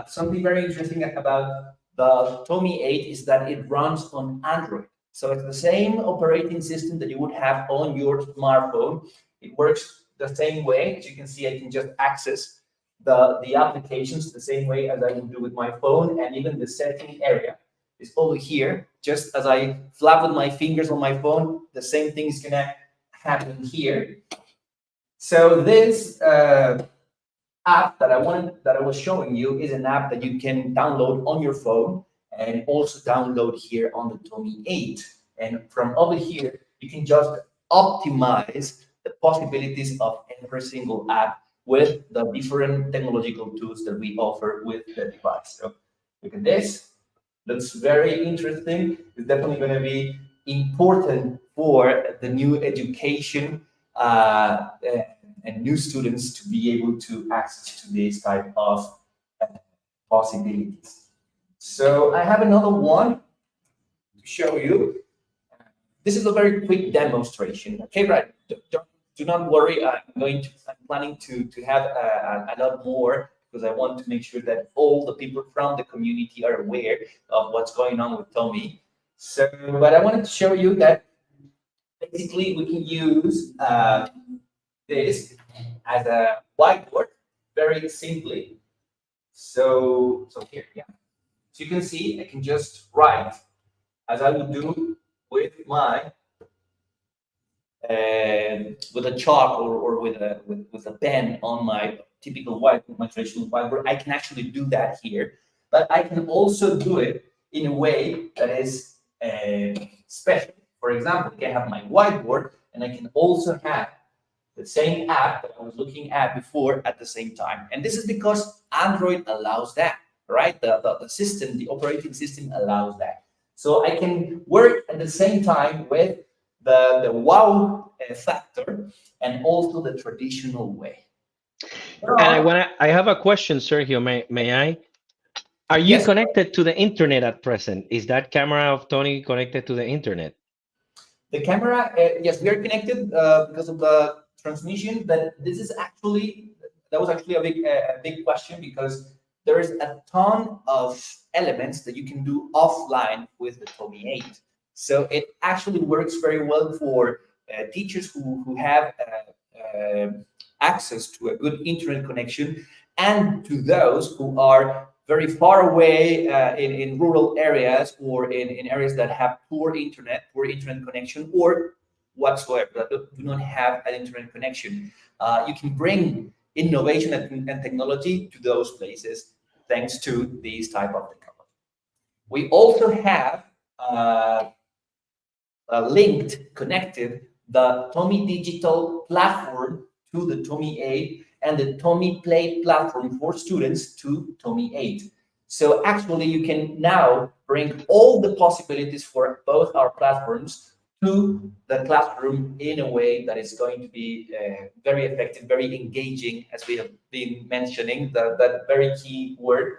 something very interesting about the Tommy 8 is that it runs on Android. So it's the same operating system that you would have on your smartphone. It works the same way. As you can see, I can just access the applications the same way as I would do with my phone, and even the setting area is over here. Just as I flap with my fingers on my phone, the same thing is gonna happen here. So this app that I was showing you is an app that you can download on your phone and also download here on the Tommy 8. And from over here, you can just optimize the possibilities of every single app with the different technological tools that we offer with the device. So look at this. Looks very interesting. It's definitely going to be important for the new education and new students to be able to access to this type of possibilities. So I have another one to show you. This is a very quick demonstration. Okay, right. Do not worry. I'm planning to have a lot more, because I want to make sure that all the people from the community are aware of what's going on with Tommy. So, but I wanted to show you that basically we can use this as a whiteboard very simply. So here, yeah. So you can see I can just write as I would do with my with a chalk or with a pen on my typical whiteboard, my traditional whiteboard. I can actually do that here, but I can also do it in a way that is special. For example, I can have my whiteboard, and I can also have the same app that I was looking at before at the same time. And this is because Android allows that, right? The system, the operating system allows that. So I can work at the same time with the wow factor and also the traditional way. And I have a question, Sergio. May I? Are you Yes. connected to the internet at present? Is that camera of Tony connected to the internet? The camera, yes, we are connected because of the transmission, but this is actually, that was actually a big question, because there is a ton of elements that you can do offline with the Tommy 8. So it actually works very well for teachers who have access to a good internet connection, and to those who are very far away in rural areas, or in areas that have poor internet connection, or whatsoever that do not have an internet connection. You can bring innovation and technology to those places, thanks to this type of technology. We also have linked, connected the Tommy Digital platform to the Tommy 8 and the Tommy Play platform for students to Tommy 8. So actually, you can now bring all the possibilities for both our platforms to the classroom in a way that is going to be very effective, very engaging, as we have been mentioning, that very key word.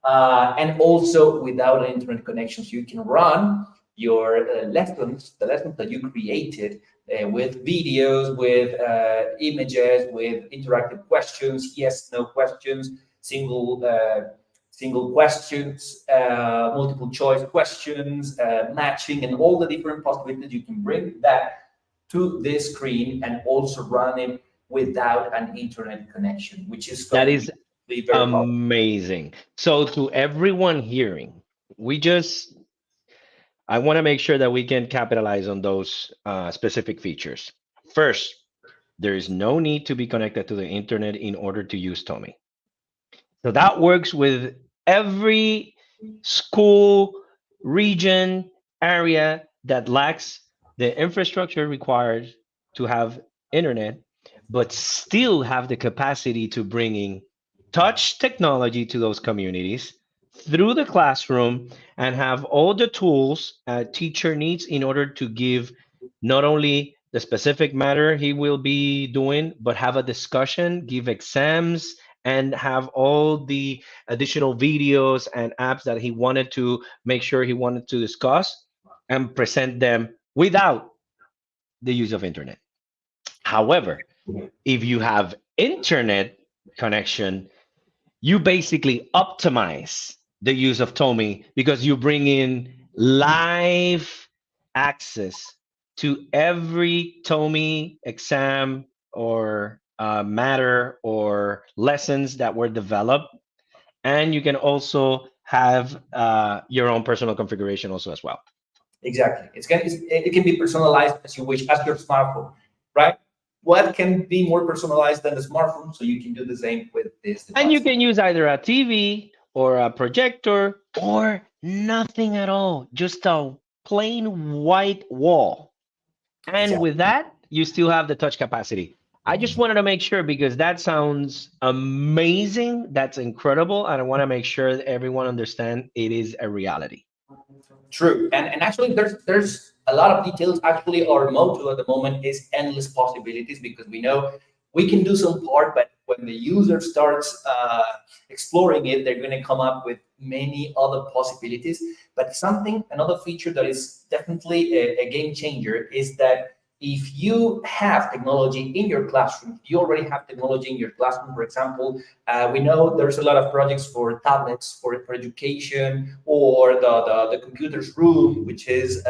And also without an internet connection, so you can run your lessons, the lessons that you created with videos, with images, with interactive questions, yes, no questions, single questions, multiple choice questions, matching, and all the different possibilities. You can bring that to this screen and also run it without an internet connection, which is going That to is be very powerful. amazing. So to everyone hearing, I want to make sure that we can capitalize on those specific features. First, there is no need to be connected to the internet in order to use Tommy. So that works with every school, region, area that lacks the infrastructure required to have internet, but still have the capacity to bringing touch technology to those communities through the classroom and have all the tools a teacher needs in order to give not only the specific matter he will be doing, but have a discussion, give exams, and have all the additional videos and apps that he wanted to make sure he wanted to discuss and present them without the use of internet. However, if you have internet connection, you basically optimize the use of Tommy because you bring in live access to every Tommy exam or matter or lessons that were developed. And you can also have your own personal configuration also as well. Exactly. It can be personalized as you wish, as your smartphone, right? What can be more personalized than the smartphone? So you can do the same with this device. And you can use either a TV or a projector or nothing at all, just a plain white wall. And Exactly. with that, you still have the touch capacity. I just wanted to make sure because that sounds amazing. That's incredible. And I want to make sure that everyone understands it is a reality. True. And actually there's a lot of details. Actually, our motto at the moment is endless possibilities, because we know we can do some part, but when the user starts exploring it, they're going to come up with many other possibilities. But another feature that is definitely a game changer is that if you have technology in your classroom, you already have technology in your classroom. For example, we know there's a lot of projects for tablets for education, or the computers room, which is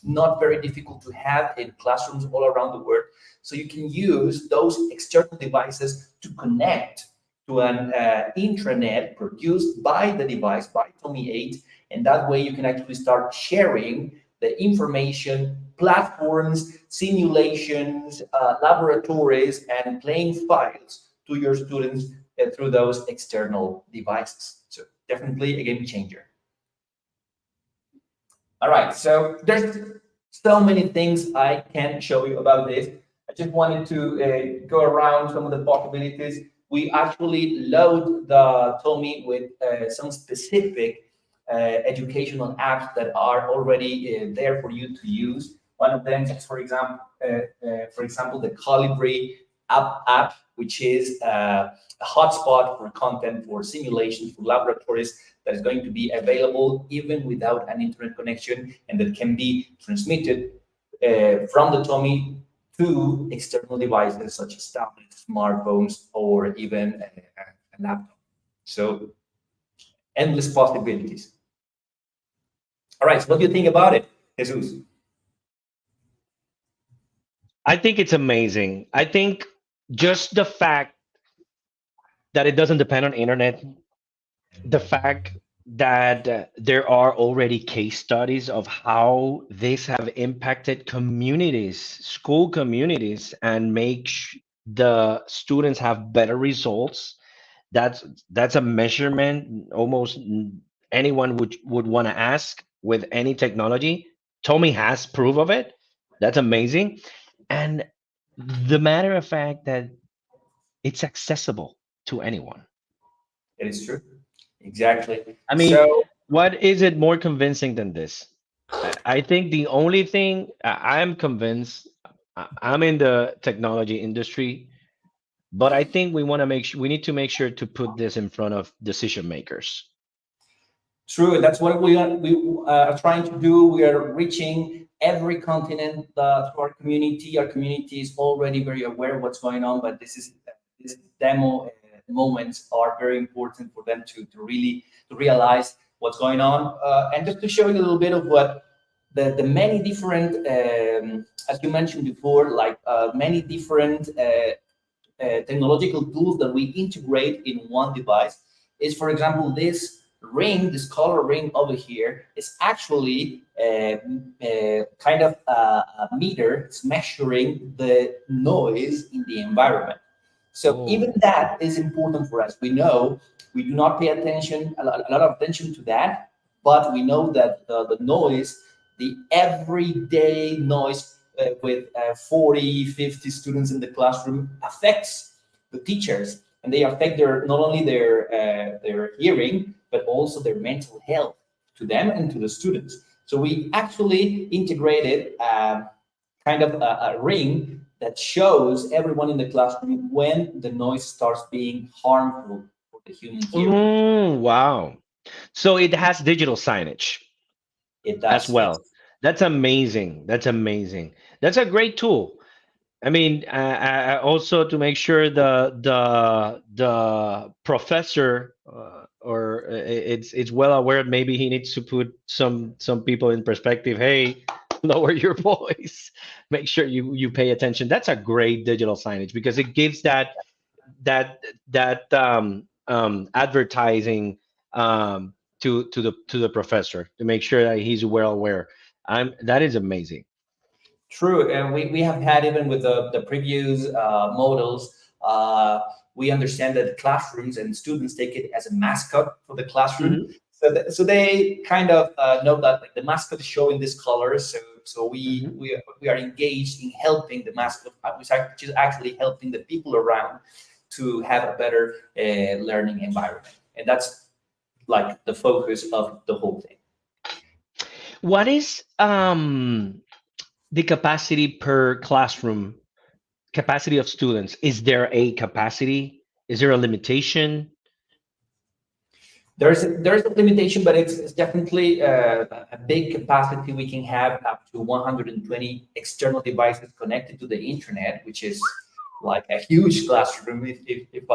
not very difficult to have in classrooms all around the world. So you can use those external devices to connect to an intranet produced by the device, by Tommy 8, and that way you can actually start sharing the information, platforms, simulations, laboratories, and playing files to your students through those external devices. So definitely a game changer. All right, so there's so many things I can show you about this. I just wanted to go around some of the possibilities. We actually load the Tommy with some specific educational apps that are already there for you to use. One of them is, for example, the Calibri app, which is a hotspot for content, for simulations, for laboratories, that is going to be available even without an internet connection, and that can be transmitted from the Tommy to external devices such as tablets, smartphones, or even a laptop. So endless possibilities. All right, so what do you think about it, Jesus? I think it's amazing. I think just the fact that it doesn't depend on internet, the fact that there are already case studies of how this have impacted communities, school communities, and the students have better results. That's a measurement almost anyone would want to ask with any technology. Tommy has proof of it. That's amazing. And the matter of fact that it's accessible to anyone. It is true. Exactly. I mean, So what is it more convincing than this? I think the only thing I'm convinced, I'm in the technology industry, but I think we need to make sure to put this in front of decision makers. true. That's what are trying to do. We are reaching every continent through our community. Our community is already very aware of what's going on, but this demo moments are very important for them to really to realize what's going on. And just to show you a little bit of what the many different, as you mentioned before, like many different technological tools that we integrate in one device is, for example, this ring, this color ring over here is actually kind of a meter. It's measuring the noise in the environment. So Oh. even that is important for us. We know we do not pay attention, a lot of attention to that, but we know that the noise, the everyday noise with 40, 50 students in the classroom affects the teachers, and they affect not only their hearing, but also their mental health to them and to the students. So we actually integrated kind of a ring that shows everyone in the classroom when the noise starts being harmful for the human hearing. Wow. So it has digital signage It as does, yes. well. That's amazing. That's amazing. That's a great tool. I mean, also to make sure the professor or it's well aware. Maybe he needs to put some people in perspective. Hey, lower your voice. Make sure you pay attention. That's a great digital signage because it gives that advertising to the professor to make sure that he's well aware. That is amazing. True, and we have had even with the previous models, we understand that classrooms and students take it as a mascot for the classroom. Hmm. So they kind of know that like the mascot is showing this color. So Hmm. we are engaged in helping the mascot, which is actually helping the people around to have a better learning environment, and that's like the focus of the whole thing. What is the capacity per classroom, capacity of students? Is there a capacity? Is there a limitation? There's a limitation, but it's definitely a big capacity. We can have up to 120 external devices connected to the internet, which is like a huge classroom, if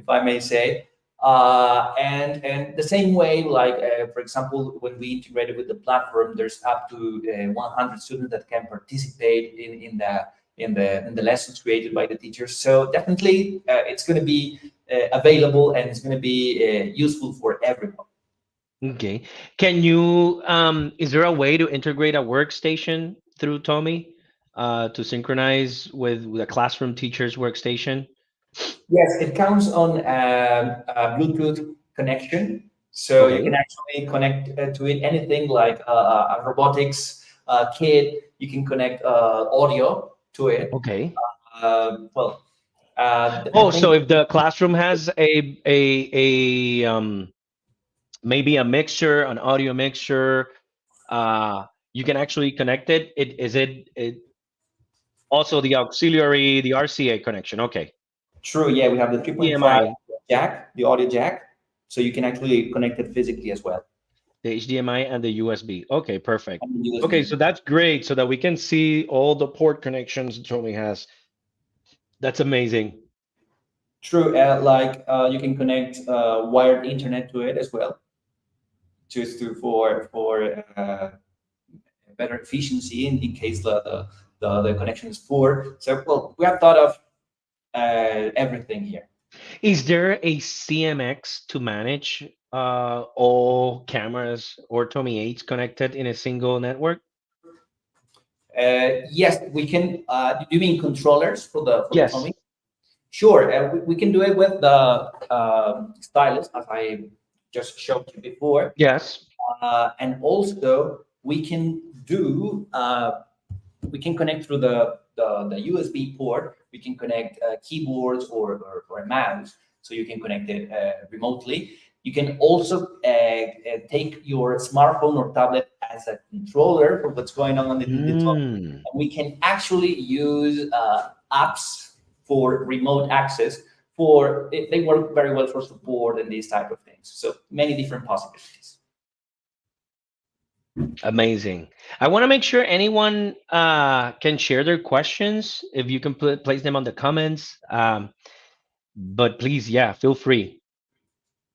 I may say. And the same way, like for example, when we integrated with the platform, there's up to 100 students that can participate in the lessons created by the teachers. So definitely, it's going to be available and it's going to be useful for everyone. Okay. Can you, is there a way to integrate a workstation through Tommy to synchronize with a classroom teacher's workstation? Yes, it counts on a Bluetooth connection, so you can Okay. actually connect to it anything like a robotics kit. You can connect audio to it. Okay. Well, Oh, I so think if the classroom has a maybe a mixer, an audio mixer, you can actually connect it. It also the auxiliary, the RCA connection? Okay. true. Yeah, we have the 3.5 HDMI, jack, the audio jack, so you can actually connect it physically as well. the HDMI and the USB. Okay, perfect. And the Okay, USB. so that's great so that we can see all the port connections Tommy has. That's amazing. True. Like you can connect wired internet to it as well, just to for better efficiency in case the connection is poor. So, well, we have thought of everything here. Is there a CMX to manage all cameras or Tommy 8s connected in a single network? Yes, we can. Do you mean controllers for the Yes. Tommy? Sure, we can do it with the stylus, as I just showed you before. Yes. And also we can connect through the USB port. We can connect keyboards or a mouse, so you can connect it remotely. You can also take your smartphone or tablet as a controller for what's going on in the top. Mm, We can actually use apps for remote access. They work very well for support and these type of things. So many different possibilities. amazing. I want to make sure anyone can share their questions. If you can place them on the comments. But please, yeah, feel free.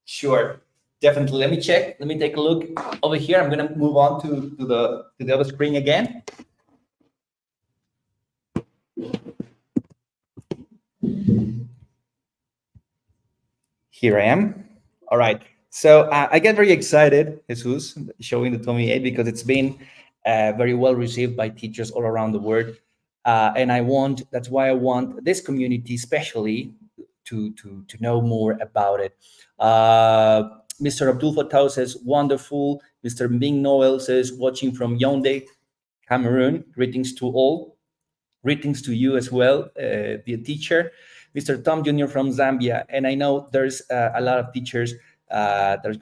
Sure, definitely. Let me check. Let me take a look over here. I'm gonna move on to the other screen again. Here I am. All right. So I get very excited, Jesus, showing the Tommy 8 because it's been very well received by teachers all around the world. And that's why I want this community especially to know more about it. Mr. Abdul Fattah says, wonderful. Mr. Ming Noel says, watching from Yaoundé, Cameroon. Greetings to all. Greetings to you as well, the teacher, Mr. Tom Jr. from Zambia. And I know there's a lot of teachers that are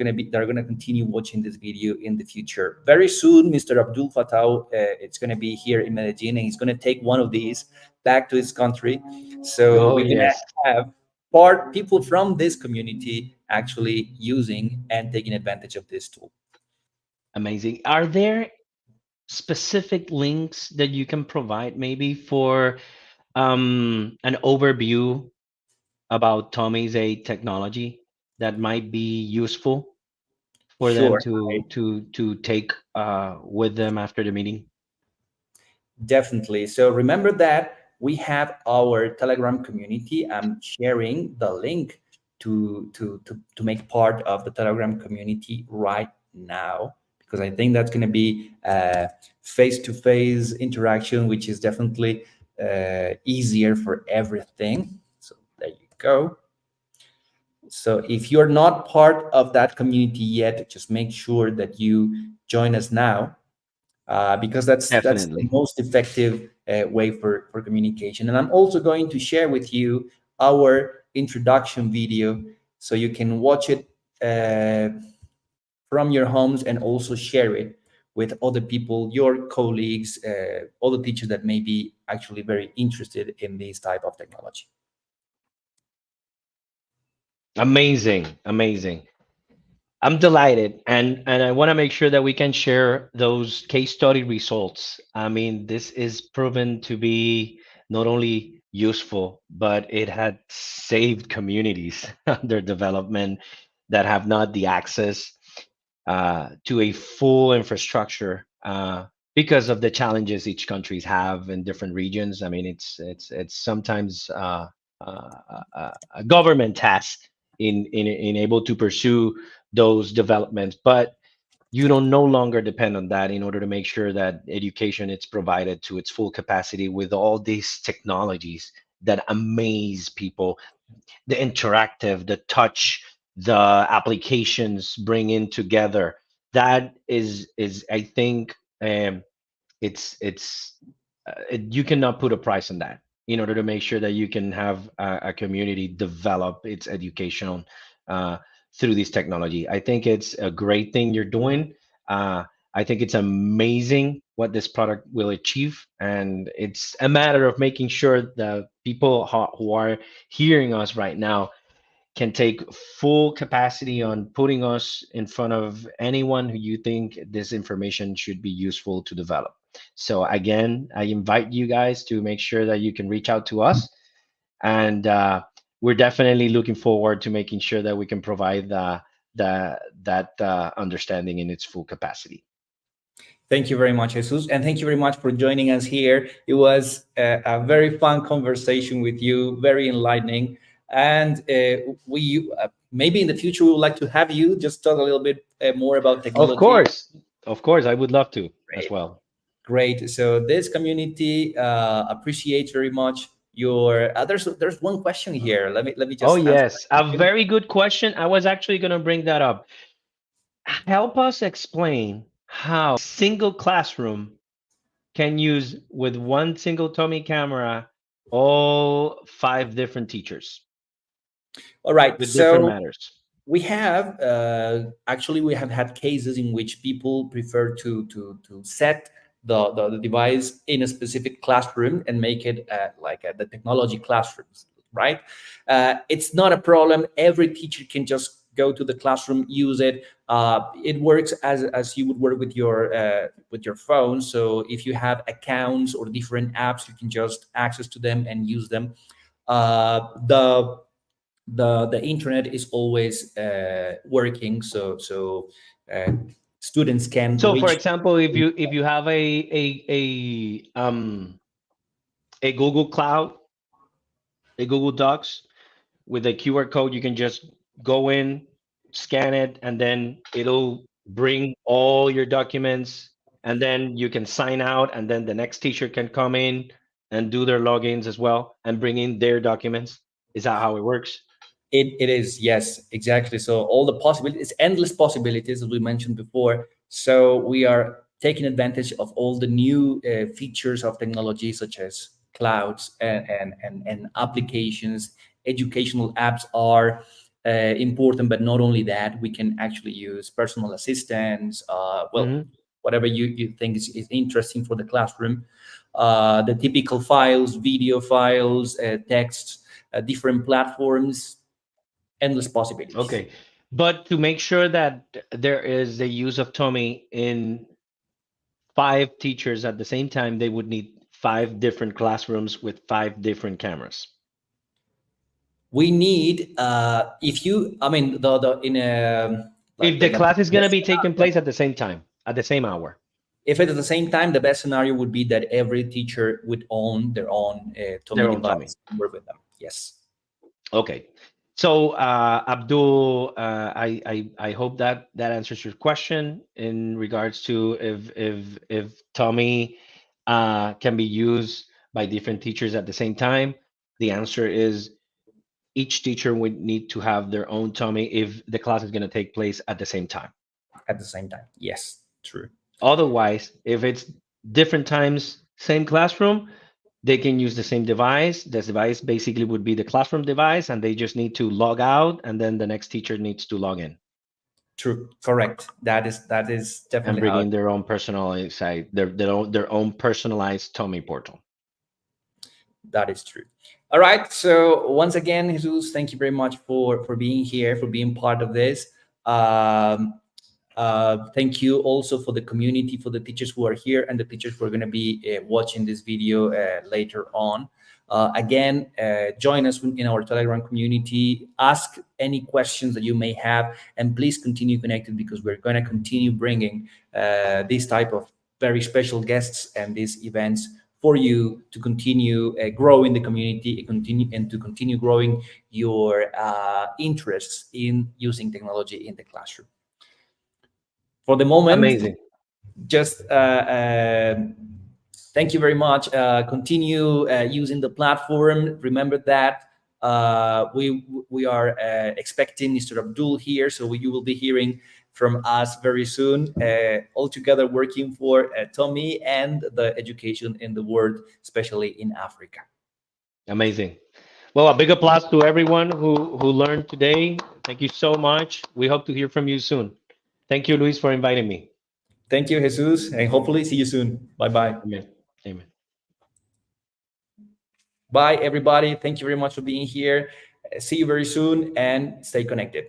gonna continue watching this video in the future. Very soon, Mr. Abdul Fattah, it's gonna be here in Medellin, and he's gonna take one of these back to his country. So Oh, we're gonna yes. have people from this community actually using and taking advantage of this tool. Amazing. Are there specific links that you can provide maybe for an overview about Tommy's A technology that might be useful for them Sure. to take with them after the meeting? Definitely. So remember that we have our Telegram community. I'm sharing the link to make part of the Telegram community right now, because I think that's going to be face-to-face interaction, which is definitely easier for everything. So there you go. So if you're not part of that community yet, just make sure that you join us now, because that's the Definitely. most effective way for communication. And I'm also going to share with you our introduction video, so you can watch it from your homes and also share it with other people, your colleagues, other teachers that may be actually very interested in this type of technology. Amazing. Amazing. I'm delighted, and I want to make sure that we can share those case study results. I mean, this is proven to be not only useful, but it had saved communities under development that have not the access to a full infrastructure because of the challenges each countries have in different regions. I mean, it's sometimes a government task in able to pursue those developments, but you don't no longer depend on that in order to make sure that education is provided to its full capacity with all these technologies that amaze people, the interactive, the touch, the applications bring in together. That is I think it's you cannot put a price on that in order to make sure that you can have a community develop its education uh, through this technology. I think it's a great thing you're doing. uh, I think it's amazing what this product will achieve, and it's a matter of making sure that people who are hearing us right now can take full capacity on putting us in front of anyone who you think this information should be useful to develop. So again, I invite you guys to make sure that you can reach out to us, and we're definitely looking forward to making sure that we can provide that understanding in its full capacity. Thank you very much, Jesus. And thank you very much for joining us here. It was a very fun conversation with you, very enlightening. And we maybe in the future, we would like to have you just talk a little bit more about Of technology. course, of course, I would love to as Great. well. Great. So this community appreciates very much your there's one question here. Let me Oh, just answer yes. that A question. very good question. I was actually going to bring that up. Help us explain how a single classroom can use with one single Tommy camera all 5 different teachers All right, with different so matters. we have actually we have had cases in which people prefer to set the device in a specific classroom and make it like the technology classrooms, right? It's not a problem. Every teacher can just go to the classroom, use it. It works as you would work with your phone. So if you have accounts or different apps, you can just access to them and use them. The internet is always working, so uh, students can So, for reach. example, if you have a Google Cloud, a Google Docs with a QR code, you can just go in, scan it, and then it'll bring all your documents, and then you can sign out, and then the next teacher can come in and do their logins as well and bring in their documents. Is that how it works? It is, yes, exactly. So all the possibilities, endless possibilities, as we mentioned before. So we are taking advantage of all the new features of technology, such as clouds and applications. Educational apps are important, but not only that, we can actually use personal assistants. Well, Hmm. whatever you think is interesting for the classroom. The typical files, video files, text, different platforms, endless possibilities. Okay. But to make sure that there is a use of Tommy in 5 teachers at the same time, they would need 5 different classrooms with 5 different cameras. We need if you I mean the in a like If the the class is going to best be taking scenario, place at the same time, at the same hour. if it's at the same time, the best scenario would be that every teacher would own their own Tommy Their own Tommy. device and work with them. Yes. Okay. So, Abdul, I hope that that answers your question in regards to if Tommy can be used by different teachers at the same time. The answer is each teacher would need to have their own Tommy if the class is going to take place at the same time. At the same time, yes, true. Otherwise, if it's different times, same classroom, they can use the same device. This device basically would be the classroom device, and they just need to log out, and then the next teacher needs to log in True, correct. That is and definitely bring how in their own personalized their own personalized Tommy portal. that is true. All right, so once again, Jesus, thank you very much for being here, for being part of this. um, Thank you also for the community, for the teachers who are here and the teachers who are going to be watching this video later on. Again, join us in our Telegram community. Ask any questions that you may have, and please continue connected because we're going to continue bringing this type of very special guests and these events for you to continue growing the community and to continue growing your interests in using technology in the classroom. For the moment, Amazing. just thank you very much. Continue using the platform. Remember that we are expecting Mr. Abdul here, so you will be hearing from us very soon. All together working for Tommy and the education in the world, especially in Africa. Amazing. Well, a big applause to everyone who learned today. Thank you so much. We hope to hear from you soon. Thank you, Luis, for inviting me. Thank you, Jesus, and hopefully see you soon. Bye bye. Amen. Amen. Bye, everybody. Thank you very much for being here. See you very soon and stay connected.